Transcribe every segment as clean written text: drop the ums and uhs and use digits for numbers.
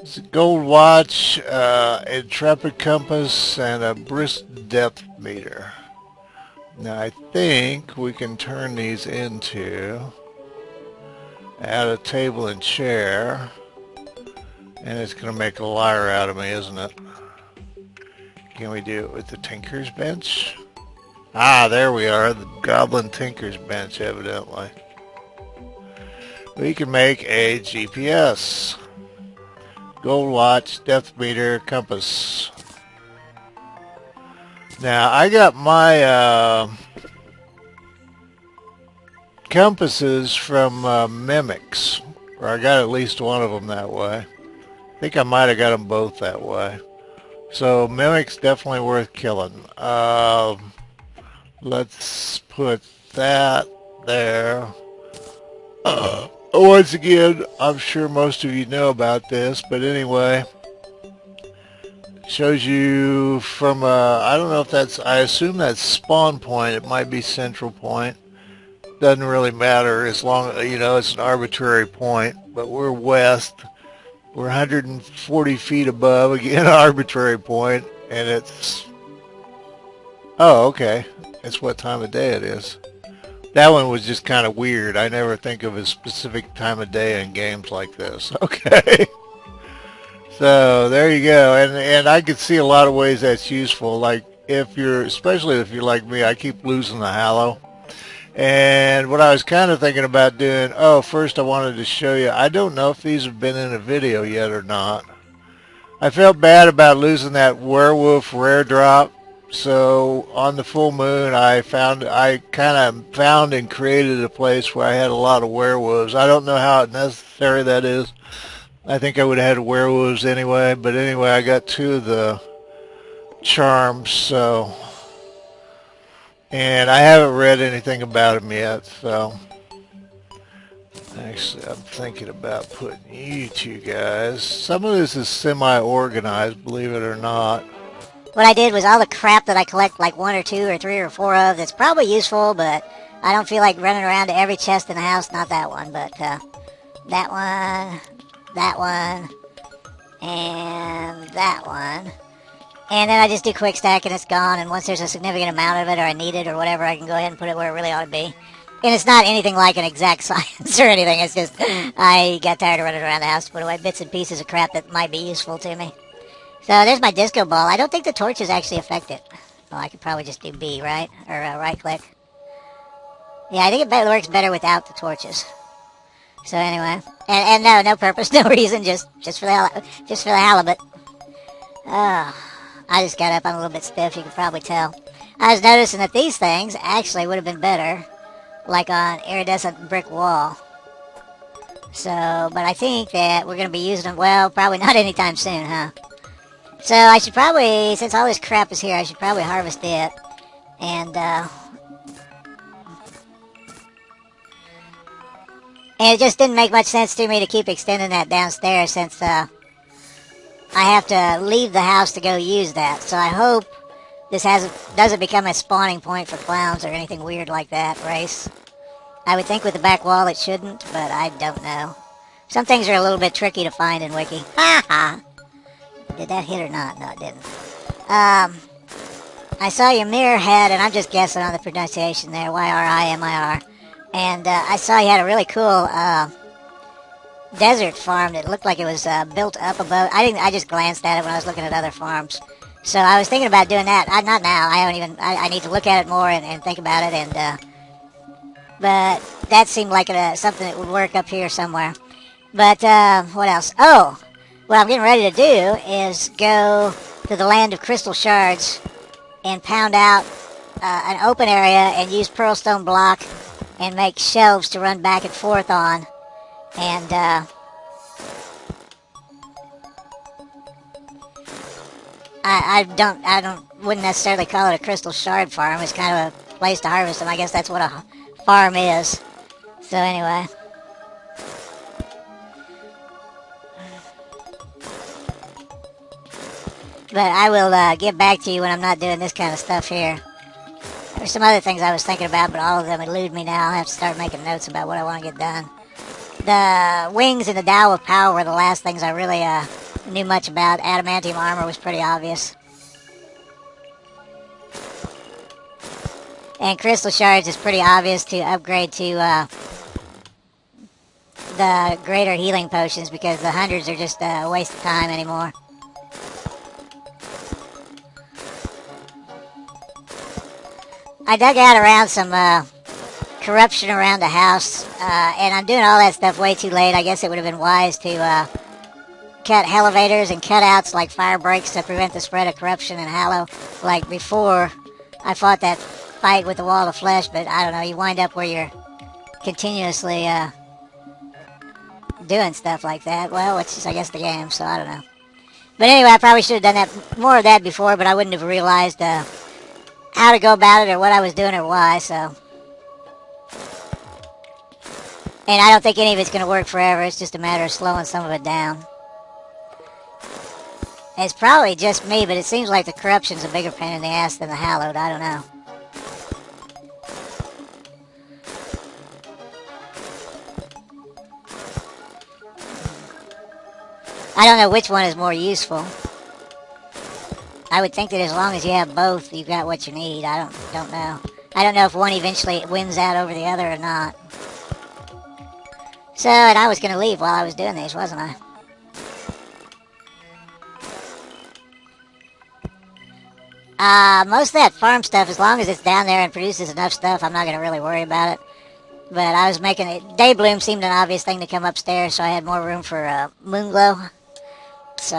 It's a gold watch, intrepid compass, and a brisk depth meter. Now I think we can turn these into add a table and chair, and it's going to make a liar out of me, isn't it? Can we do it with the Tinker's Bench? Ah, there we are, the Goblin Tinker's Bench, evidently. We can make a G.P.S. Gold watch, depth meter, compass. Now, I got my compasses from Mimics, or I got at least one of them that way. I think I might have got them both that way. So, Mimic's definitely worth killing. Let's put that there. Once again, I'm sure most of you know about this, but anyway, shows you from I don't know if that's, I assume that's spawn point. It might be central point. Doesn't really matter as long, you know, it's an arbitrary point, but we're west. We're 140 feet above, again, arbitrary point, and it's, oh, okay. It's what time of day it is. That one was just kind of weird. I never think of a specific time of day in games like this. Okay. So there you go. And I could see a lot of ways that's useful. Like if you're, especially if you're like me, I keep losing the halo. And what I was kind of thinking about doing, oh, first I wanted to show you, I don't know if these have been in a video yet or not. I felt bad about losing that werewolf rare drop. So on the full moon, I kind of found and created a place where I had a lot of werewolves. I don't know how necessary that is. I think I would have had werewolves anyway. But anyway, I got 2 of the charms. So, and I haven't read anything about them yet. So actually, I'm thinking about putting you 2 guys. Some of this is semi-organized, believe it or not. What I did was all the crap that I collect like 1 or 2 or 3 or 4 of that's probably useful, but I don't feel like running around to every chest in the house. Not that one, but that one, and that one. And then I just do quick stack and it's gone, and once there's a significant amount of it or I need it or whatever, I can go ahead and put it where it really ought to be. And it's not anything like an exact science or anything. It's just I got tired of running around the house to put away bits and pieces of crap that might be useful to me. So there's my disco ball. I don't think the torches actually affect it. Well, I could probably just do B, right? Or right click. Yeah, I think it works better without the torches. So anyway, and no purpose, no reason, just for the halibut. Oh, I just got up. I'm a little bit stiff. You can probably tell. I was noticing that these things actually would have been better, like on iridescent brick wall. So, but I think that we're going to be using them. Well, probably not anytime soon, huh? So I should probably, since all this crap is here, I should probably harvest it. And it just didn't make much sense to me to keep extending that downstairs since I have to leave the house to go use that. So I hope this doesn't become a spawning point for clowns or anything weird like that, race. I would think with the back wall it shouldn't, but I don't know. Some things are a little bit tricky to find in Wiki. Ha ha! Did that hit or not? No, it didn't. I saw your mirror head, and I'm just guessing on the pronunciation there, Y-R-I-M-I-R. And I saw you had a really cool desert farm that looked like it was built up above. I just glanced at it when I was looking at other farms. So I was thinking about doing that. Not now. I need to look at it more and think about it. And but that seemed like something that would work up here somewhere. But what else? Oh! What I'm getting ready to do is go to the land of crystal shards and pound out an open area and use pearlstone block and make shelves to run back and forth on. And I wouldn't necessarily call it a crystal shard farm. It's kind of a place to harvest them. I guess that's what a farm is. So anyway. But I will get back to you when I'm not doing this kind of stuff here. There's some other things I was thinking about, but all of them elude me now. I have to start making notes about what I want to get done. The wings and the Tao of Power were the last things I really knew much about. Adamantium armor was pretty obvious. And crystal shards is pretty obvious to upgrade to the greater healing potions because the hundreds are just a waste of time anymore. I dug out around some corruption around the house, and I'm doing all that stuff way too late. I guess it would have been wise to cut elevators and cutouts like fire breaks to prevent the spread of corruption and hallow. Like before, I fought that fight with the wall of flesh, but I don't know, you wind up where you're continuously doing stuff like that. Well, it's just, I guess, the game, so I don't know. But anyway, I probably should have done that more of that before, but I wouldn't have realized how to go about it or what I was doing or why, so. And I don't think any of it's going to work forever. It's just a matter of slowing some of it down. It's probably just me, but it seems like the corruption's a bigger pain in the ass than the hallowed. I don't know. I don't know which one is more useful. I would think that as long as you have both, you've got what you need. I don't know. I don't know if one eventually wins out over the other or not. So, and I was going to leave while I was doing these, wasn't I? Most of that farm stuff, as long as it's down there and produces enough stuff, I'm not going to really worry about it. But I was making it... Day Bloom seemed an obvious thing to come upstairs, so I had more room for Moonglow. So...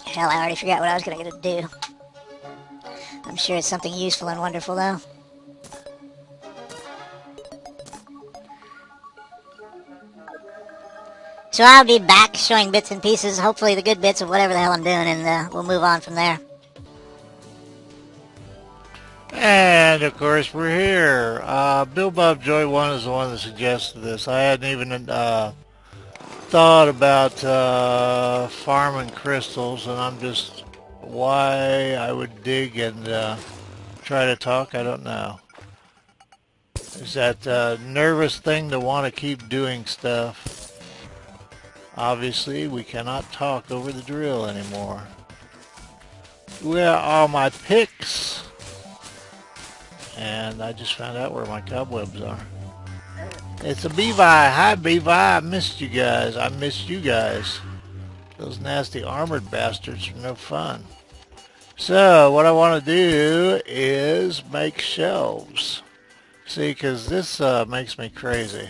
Hell, I already forgot what I was going to do. I'm sure it's something useful and wonderful, though. So I'll be back showing bits and pieces, hopefully the good bits of whatever the hell I'm doing, and we'll move on from there. And, of course, we're here. Bill Bob Joy 1 is the one that suggested this. I hadn't even thought about farming crystals, and I'm just... Why I would dig and try to talk, I don't know. Is that nervous thing to want to keep doing stuff. Obviously, we cannot talk over the drill anymore. Where are my picks? And I just found out where my cobwebs are. It's a Bevi. Hi, Bevi. I missed you guys. I missed you guys. Those nasty armored bastards are no fun. So, what I want to do is make shelves. See, because this makes me crazy.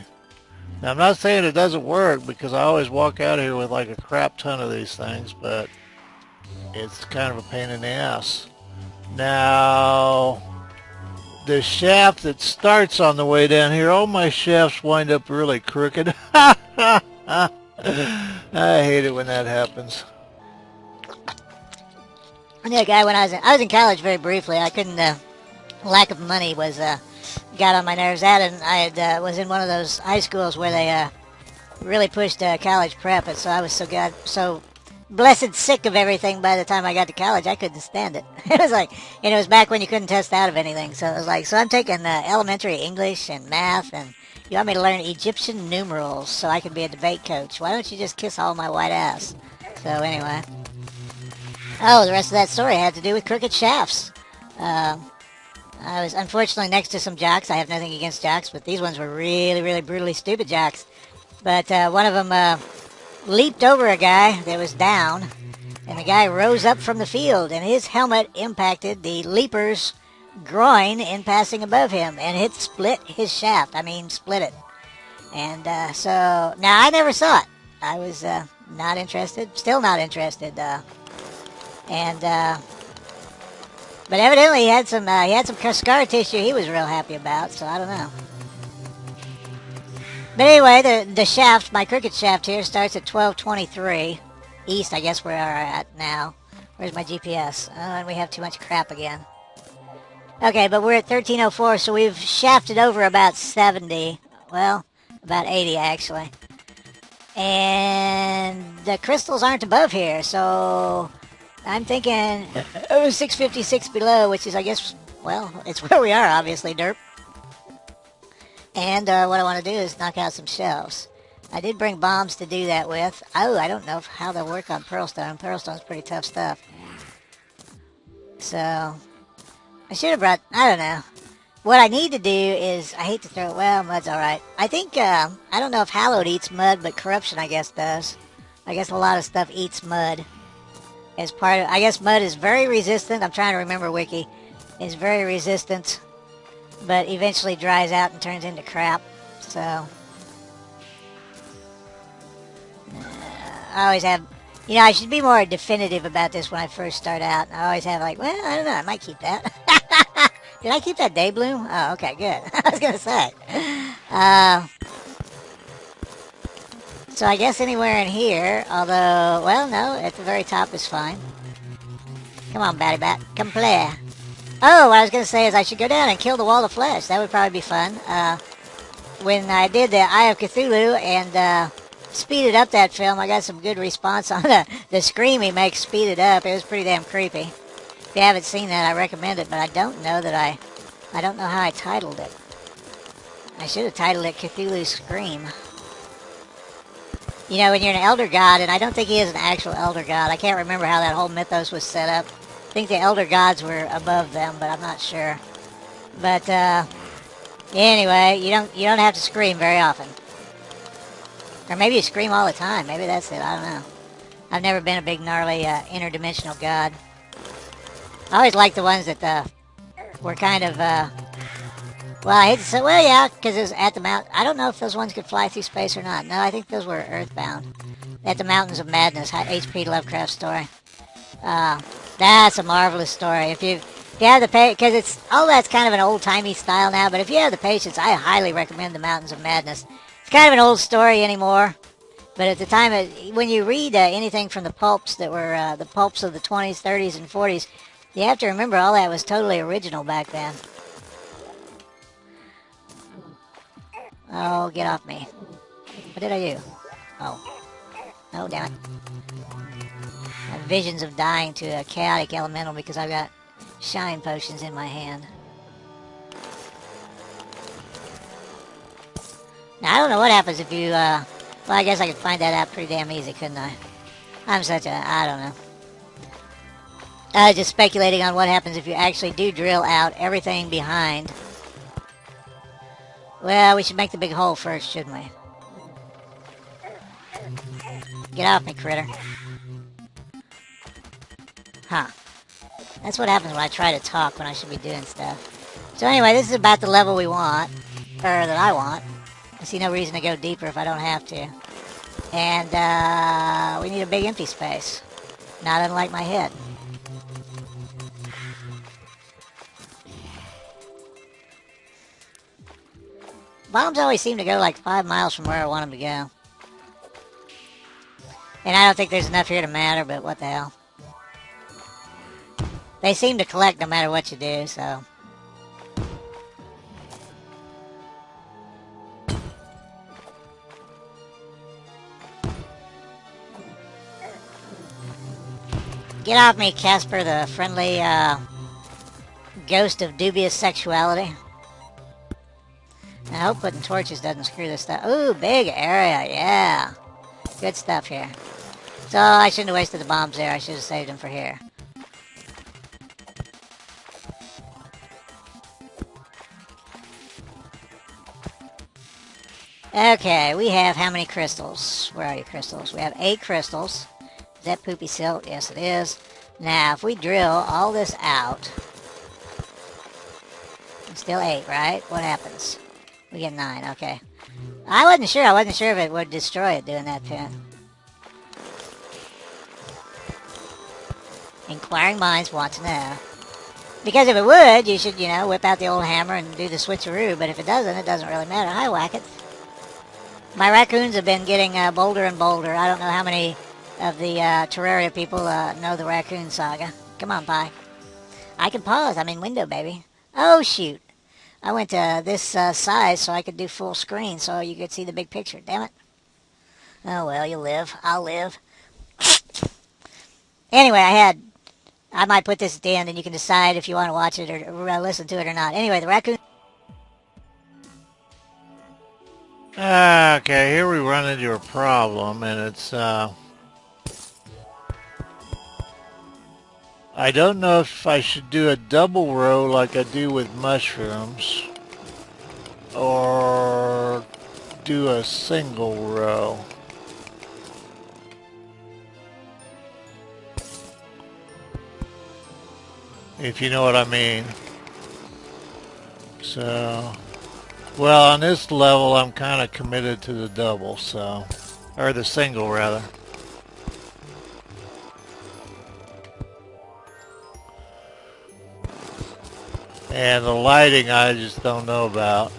Now, I'm not saying it doesn't work, because I always walk out here with like a crap ton of these things, but it's kind of a pain in the ass. Now, the shaft that starts on the way down here, all my shafts wind up really crooked. I hate it when that happens. Yeah, guy, when I was in college very briefly, I couldn't, lack of money was, got on my nerves. That, and I had, was in one of those high schools where they really pushed college prep, and so I was so blessed sick of everything by the time I got to college, I couldn't stand it. It was like, and it was back when you couldn't test out of anything, so it was like, so I'm taking elementary English and math, and you want me to learn Egyptian numerals so I can be a debate coach. Why don't you just kiss all my white ass? So anyway. Oh, the rest of that story had to do with crooked shafts. I was unfortunately next to some jocks. I have nothing against jocks, but these ones were really, really brutally stupid jocks. But one of them leaped over a guy that was down, and the guy rose up from the field, and his helmet impacted the leaper's groin in passing above him, and it split his shaft. I mean, split it. And so, now I never saw it. I was not interested, still not interested. But evidently he had some scar tissue he was real happy about, so I don't know. But anyway, the shaft, my crooked shaft here, starts at 1223 east, I guess where we're at now. Where's my GPS? Oh, and we have too much crap again. Okay, but we're at 1304, so we've shafted over about 70. Well, about 80 actually. And the crystals aren't above here, so I'm thinking 656 below, which is, I guess, well, it's where we are, obviously, derp. And what I want to do is knock out some shelves. I did bring bombs to do that with. Oh, I don't know how they'll work on Pearlstone. Pearlstone's pretty tough stuff. So, I should have brought, I don't know. What I need to do is, I hate to throw it, well, mud's alright. I think, I don't know if Hallowed eats mud, but Corruption, I guess, does. I guess a lot of stuff eats mud. As part of, I guess mud is very resistant. I'm trying to remember Wiki. It's very resistant, but eventually dries out and turns into crap. So, I always have, you know, I should be more definitive about this when I first start out. I always have like, well, I don't know, I might keep that. Did I keep that day bloom? Oh, okay, good. I was gonna say. So I guess anywhere in here, although, well, no, at the very top is fine. Come on, Batty Bat, come play. Oh, what I was gonna say is I should go down and kill the Wall of Flesh. That would probably be fun. When I did the Eye of Cthulhu and speeded up that film, I got some good response on the scream he makes speeded up. It was pretty damn creepy. If you haven't seen that, I recommend it, but I don't know that I don't know how I titled it. I should have titled it Cthulhu's Scream. You know, when you're an Elder God, and I don't think he is an actual Elder God. I can't remember how that whole mythos was set up. I think the Elder Gods were above them, but I'm not sure. But, anyway, you don't have to scream very often. Or maybe you scream all the time. Maybe that's it. I don't know. I've never been a big, gnarly, interdimensional god. I always liked the ones that, were kind of, well, I hate to say, well, yeah, because it was at the mountain. I don't know if those ones could fly through space or not. No, I think those were earthbound. At the Mountains of Madness, H.P. Lovecraft story. That's a marvelous story. If you have the patience, because it's all that's kind of an old-timey style now, but if you have the patience, I highly recommend the Mountains of Madness. It's kind of an old story anymore, but at the time, when you read anything from the pulps that were the pulps of the 20s, 30s, and 40s, you have to remember all that was totally original back then. Oh, get off me. What did I do? Oh. Oh, damn it. I have visions of dying to a chaotic elemental because I've got shine potions in my hand. Now, I don't know what happens if you, well, I guess I could find that out pretty damn easy, couldn't I? I'm such a, I don't know. Just speculating on what happens if you actually do drill out everything behind. Well, we should make the big hole first, shouldn't we? Get off me, critter. Huh. That's what happens when I try to talk when I should be doing stuff. So anyway, this is about the level we want. Or that I want. I see no reason to go deeper if I don't have to. And, we need a big empty space. Not unlike my head. Bombs always seem to go like 5 miles from where I want them to go. And I don't think there's enough here to matter, but what the hell. They seem to collect no matter what you do, so. Get off me, Casper, the friendly, ghost of dubious sexuality. I hope putting torches doesn't screw this stuff. Ooh, big area, yeah. Good stuff here. So I shouldn't have wasted the bombs there. I should have saved them for here. Okay, we have how many crystals? Where are you, crystals? We have 8 crystals. Is that poopy silt? Yes, it is. Now, if we drill all this out... It's still 8, right? What happens? We get 9, okay. I wasn't sure. I wasn't sure if it would destroy it doing that to it. Inquiring minds want to know. Because if it would, you should, you know, whip out the old hammer and do the switcheroo. But if it doesn't really matter. Hi, Wacket. My raccoons have been getting bolder and bolder. I don't know how many of the Terraria people know the Raccoon saga. Come on, Pie. I can pause. I'm in window, baby. Oh, shoot. I went to this size so I could do full screen so you could see the big picture. Damn it. Oh, well, you live. I'll live. Anyway, I might put this at the end and you can decide if you want to watch it or listen to it or not. Anyway, the raccoon... Okay, here we run into a problem, and it's, I don't know if I should do a double row like I do with mushrooms, or do a single row. If you know what I mean. So, well, on this level, I'm kind of committed to the double, so, or the single rather. And the lighting, I just don't know about.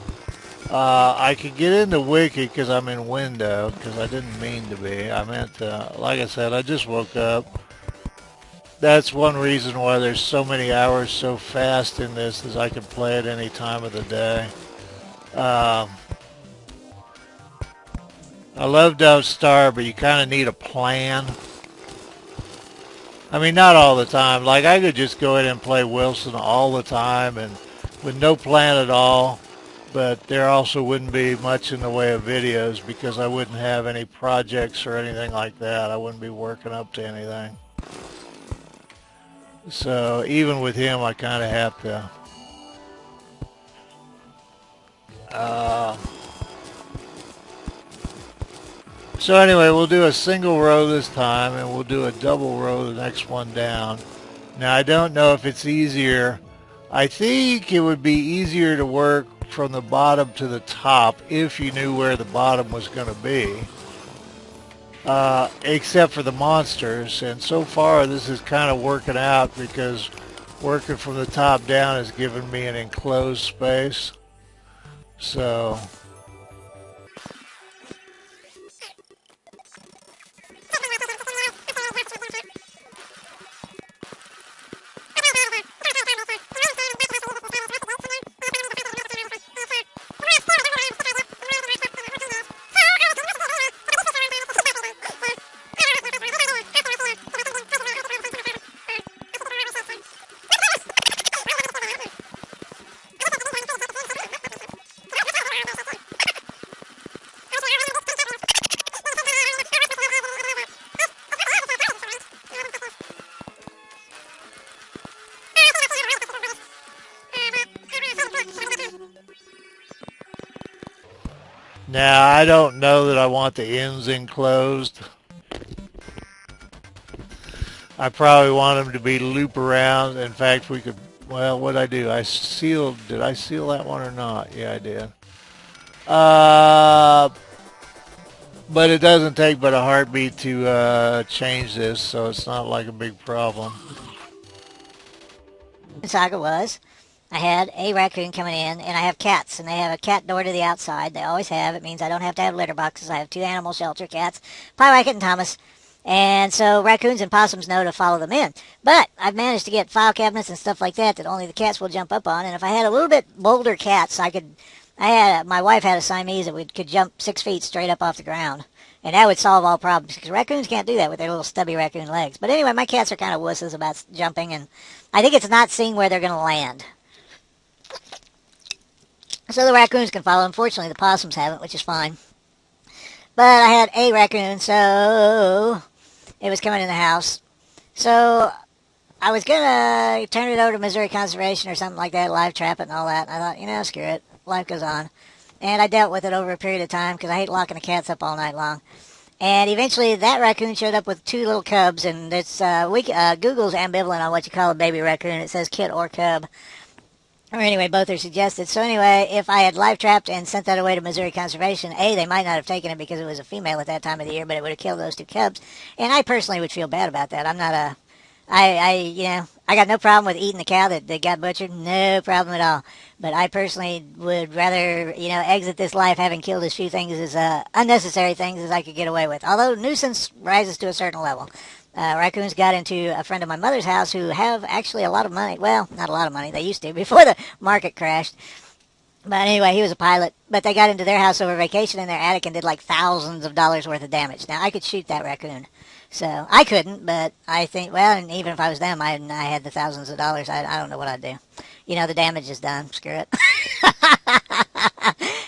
I could get into Wiki because I'm in window, because I didn't mean to be. I meant to, like I said, I just woke up. That's one reason why there's so many hours so fast in this, is I can play it any time of the day. Um, I love Dove Star, but you kind of need a plan. I mean, not all the time. Like, I could just go in and play Wilson all the time and with no plan at all. But there also wouldn't be much in the way of videos because I wouldn't have any projects or anything like that. I wouldn't be working up to anything. So even with him, I kind of have to... So anyway, we'll do a single row this time, and we'll do a double row the next one down. Now, I don't know if it's easier. I think it would be easier to work from the bottom to the top if you knew where the bottom was going to be. Except for the monsters. And so far, this is kind of working out because working from the top down has given me an enclosed space. So... Now, I don't know that I want the ends enclosed. I probably want them to be loop around. In fact, we could, well, what'd I do? Did I seal that one or not? Yeah, I did. But it doesn't take but a heartbeat to change this, so it's not like a big problem. Saga was, I had a raccoon coming in, and I have cats, and they have a cat door to the outside. They always have. It means I don't have to have litter boxes. I have two animal shelter cats, Pie and Thomas. And so raccoons and possums know to follow them in. But I've managed to get file cabinets and stuff like that that only the cats will jump up on. And if I had a little bit bolder cats, my wife had a Siamese that could jump 6 feet straight up off the ground. And that would solve all problems because raccoons can't do that with their little stubby raccoon legs. But anyway, my cats are kind of wusses about jumping, and I think it's not seeing where they're going to land. So the raccoons can follow. Unfortunately, the possums haven't, which is fine. But I had a raccoon, so it was coming in the house. So I was going to turn it over to Missouri Conservation or something like that, live trap it and all that. And I thought, screw it. Life goes on. And I dealt with it over a period of time because I hate locking the cats up all night long. And eventually that raccoon showed up with two little cubs, and it's Google's ambivalent on what you call a baby raccoon. It says kit or cub. Or anyway, both are suggested. So anyway, if I had live trapped and sent that away to Missouri Conservation, they might not have taken it because it was a female at that time of the year, but it would have killed those two cubs. And I personally would feel bad about that. I'm not a... I got no problem with eating the cow that got butchered. No problem at all. But I personally would rather, exit this life having killed as few things as unnecessary things as I could get away with. Although nuisance rises to a certain level. Raccoons got into a friend of my mother's house who have actually a lot of money. Well, not a lot of money. They used to before the market crashed. But anyway, he was a pilot. But they got into their house over vacation in their attic and did like thousands of dollars worth of damage. Now, I could shoot that raccoon. So I couldn't, but I think, well, and even if I was them, I had the thousands of dollars. I don't know what I'd do. The damage is done. Screw it.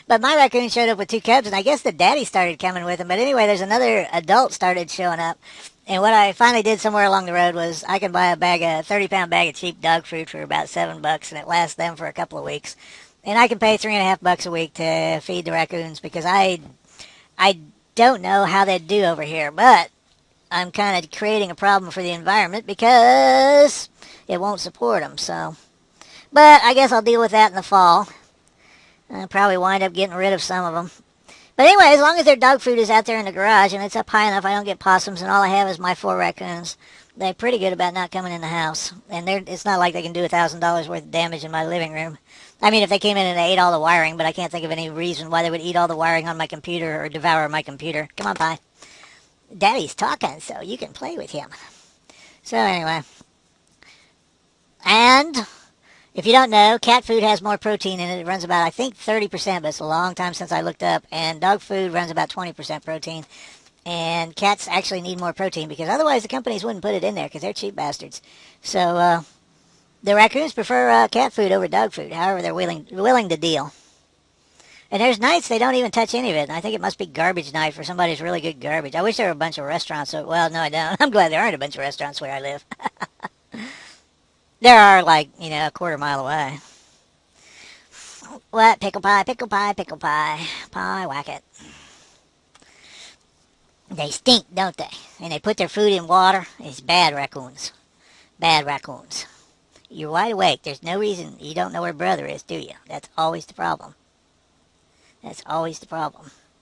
But my raccoon showed up with 2 cubs, and I guess the daddy started coming with him. But anyway, there's another adult started showing up. And what I finally did somewhere along the road was I can buy a 30-pound bag of cheap dog food for about $7, and it lasts them for a couple of weeks. And I can pay $3.50 a week to feed the raccoons because I don't know how they'd do over here, but I'm kind of creating a problem for the environment because it won't support them. So, but I guess I'll deal with that in the fall. I'll probably wind up getting rid of some of them. But anyway, as long as their dog food is out there in the garage and it's up high enough, I don't get possums, and all I have is my 4 raccoons. They're pretty good about not coming in the house, and it's not like they can do $1,000 worth of damage in my living room. I mean, if they came in and they ate all the wiring, but I can't think of any reason why they would eat all the wiring on my computer or devour my computer. Come on, Pie. Daddy's talking, so you can play with him. So anyway, and if you don't know, cat food has more protein in it. It runs about, I think, 30%, but it's a long time since I looked up. And dog food runs about 20% protein. And cats actually need more protein because otherwise the companies wouldn't put it in there because they're cheap bastards. So the raccoons prefer cat food over dog food. However, they're willing to deal. And there's nights they don't even touch any of it. And I think it must be garbage night for somebody's really good garbage. I wish there were a bunch of restaurants. Well, no, I don't. I'm glad there aren't a bunch of restaurants where I live. There are, like, a quarter mile away. What? Pickle pie, pickle pie, pickle pie. Pie, whack it. They stink, don't they? And they put their food in water. It's bad raccoons. Bad raccoons. You're wide awake. There's no reason you don't know where brother is, do you? That's always the problem. That's always the problem.